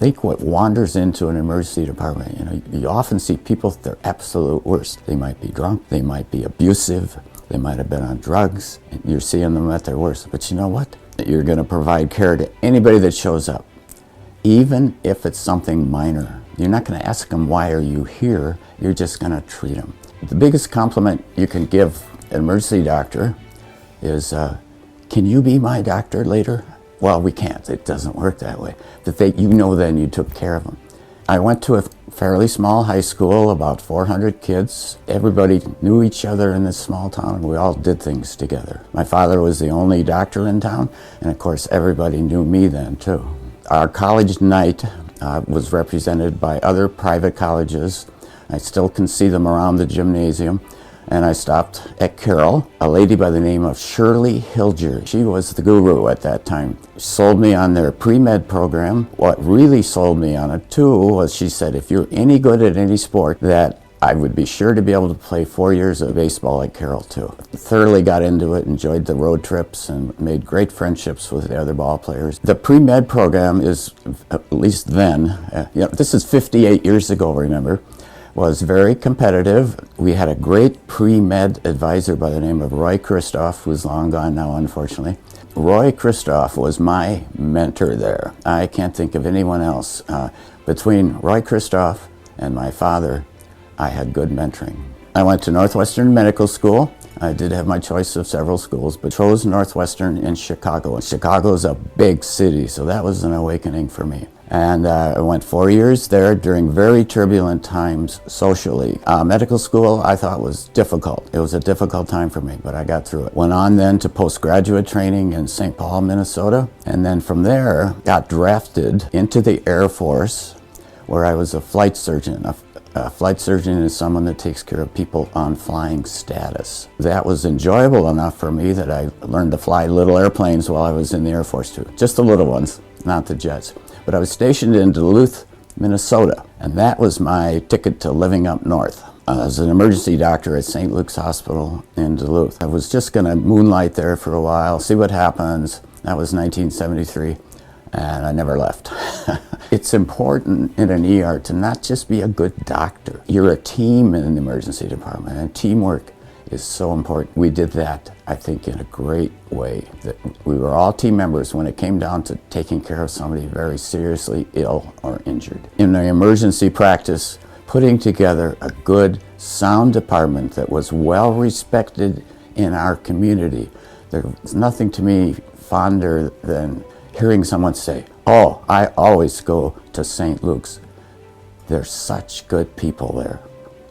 think what wanders into an emergency department, you often see people at their absolute worst. They might be drunk, they might be abusive, they might have been on drugs, and you're seeing them at their worst. But you know what? You're going to provide care to anybody that shows up, even if it's something minor. You're not going to ask them, why are you here? You're just going to treat them. The biggest compliment you can give an emergency doctor is, can you be my doctor later? Well, we can't. It doesn't work that way. That then you took care of them. I went to a fairly small high school, about 400 kids. Everybody knew each other in this small town. We all did things together. My father was the only doctor in town, and of course everybody knew me then too. Our college night was represented by other private colleges. I still can see them around the gymnasium. And I stopped at Carroll. A lady by the name of Shirley Hilger, she was the guru at that time, sold me on their pre-med program. What really sold me on it too was she said, if you're any good at any sport, that I would be sure to be able to play 4 years of baseball at Carroll too. Thoroughly got into it, enjoyed the road trips, and made great friendships with the other ball players. The pre-med program is, at least then, this is 58 years ago, remember, was very competitive. We had a great pre-med advisor by the name of Roy Christoph, who's long gone now, unfortunately. Roy Christoph was my mentor there. I can't think of anyone else. Between Roy Christoph and my father, I had good mentoring. I went to Northwestern Medical School. I did have my choice of several schools, but chose Northwestern in Chicago. Chicago's a big city, so that was an awakening for me. And I went 4 years there during very turbulent times socially. Medical school I thought was difficult. It was a difficult time for me, but I got through it. Went on then to postgraduate training in St. Paul, Minnesota. And then from there, got drafted into the Air Force, where I was a flight surgeon. A flight surgeon is someone that takes care of people on flying status. That was enjoyable enough for me that I learned to fly little airplanes while I was in the Air Force too. Just the little ones, not the jets. But I was stationed in Duluth, Minnesota, and that was my ticket to living up north. I was an emergency doctor at St. Luke's Hospital in Duluth. I was just gonna moonlight there for a while, see what happens. That was 1973, and I never left. It's important in an ER to not just be a good doctor. You're a team in an emergency department, and teamwork is so important. We did that, I think, in a great way. That we were all team members when it came down to taking care of somebody very seriously ill or injured. In the emergency practice, putting together a good, sound department that was well respected in our community. There's nothing to me fonder than hearing someone say, oh, I always go to St. Luke's. There's such good people there.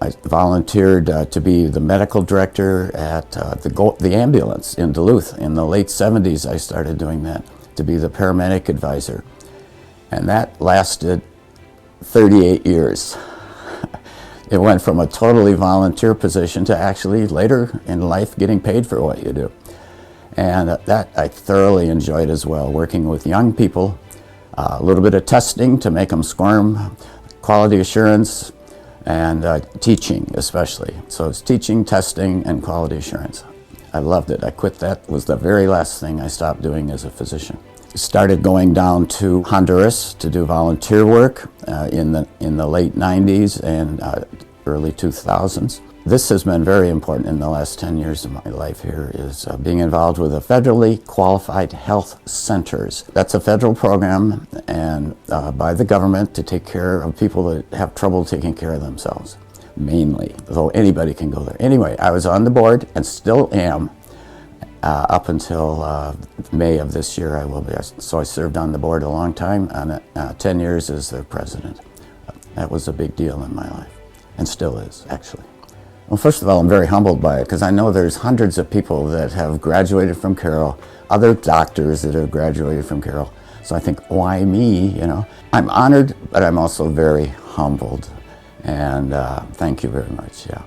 I volunteered to be the medical director at the ambulance in Duluth. In the late 70s, I started doing that, to be the paramedic advisor. And that lasted 38 years. It went from a totally volunteer position to actually later in life getting paid for what you do. And that I thoroughly enjoyed as well, working with young people, a little bit of testing to make them squirm, quality assurance, and teaching especially. So it's teaching, testing, and quality assurance. I loved it. I quit. That was the very last thing I stopped doing as a physician. Started going down to Honduras to do volunteer work in the late 90s and early 2000s. This has been very important in the last 10 years of my life here, is being involved with the federally qualified health centers. That's a federal program and by the government to take care of people that have trouble taking care of themselves, mainly, though anybody can go there. Anyway, I was on the board and still am up until May of this year. I will be. So I served on the board a long time, and 10 years as their president. That was a big deal in my life, and still is, actually. Well, first of all, I'm very humbled by it, because I know there's hundreds of people that have graduated from Carroll, other doctors that have graduated from Carroll. So I think, why me, I'm honored, but I'm also very humbled. And thank you very much, yeah.